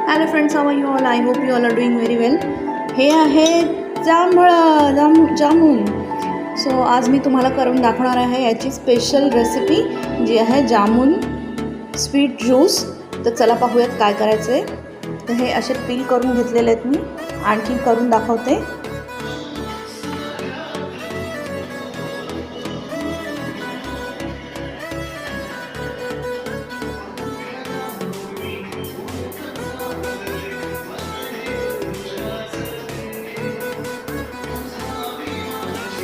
Hello friends, how are you all? I hope you all are doing very well. हे आहे jamun. So आज मी तुम्हाला करून दाखवणार आहे याची स्पेशल रेसिपी, जी आहे जामून स्वीट ज्यूस. तर चला पाहूयात काय करायचं आहे. तर हे असे पील करून घेतलेले आहेत मी. आणखी करून दाखवते.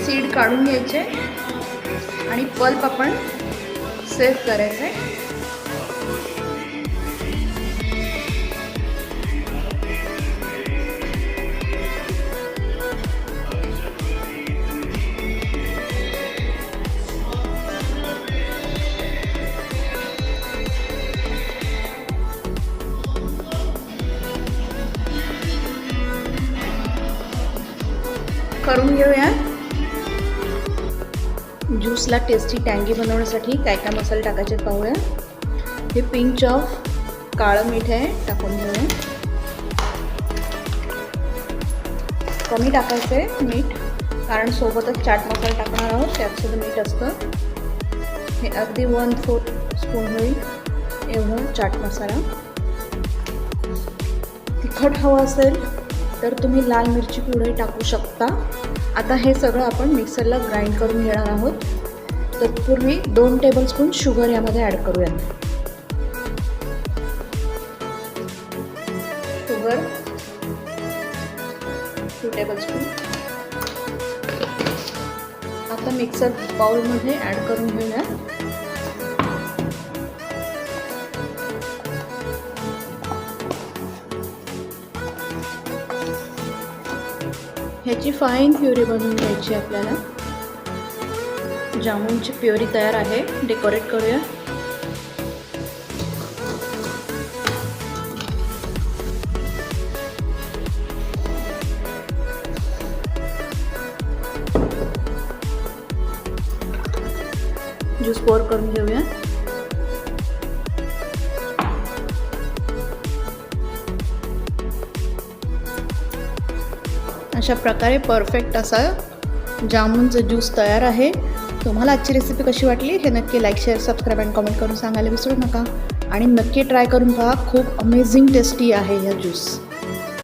सीड काढून घ्यायचे आणि पल्प आपण सेव्ह करायचे. करून घेऊया. ज्यूसला टेस्टी टँगी बनवण्यासाठी काय काय मसाले टाकायचे पाहूया. हे पिंच ऑफ काळं मीठ आहे, टाकून घेऊया. कमी टाकायचं आहे मीठ, कारण सोबतच चाट मसाला टाकणार आहोत, त्यात सुद्धा मीठ असतं. हे अगदी 1/4 स्पून होईल एवढं चाट मसाला. तिखट हवं असेल तर तुम्ही लाल मिरची पावडर टाकू शकता. आता हे सगळं आपण मिक्सरला ग्राइंड करून घेणार आहोत. तत्पूर्वी 2 टेबलस्पून शुगर यामध्ये ॲड करूयात. Sugar 2 tablespoon. आता मिक्सर बाउलमध्ये ॲड करून घेऊया. ह्याची फाईन प्युरी बनवून घ्यायची आपल्याला. जामूनची प्युरी तयार आहे. डेकोरेट करूया. ज्यूस पोर करून घेऊया. अशा प्रकारे परफेक्ट असा जामूनचा ज्यूस तयार आहे. तुम्हाला आजची रेसिपी कशी वाटली हे नक्की लाईक, शेअर, सबस्क्राईब आणि कमेंट करून सांगायला विसरू नका. आणि नक्की ट्राय करून पहा. खूप अमेझिंग टेस्टी आहे हा ज्यूस.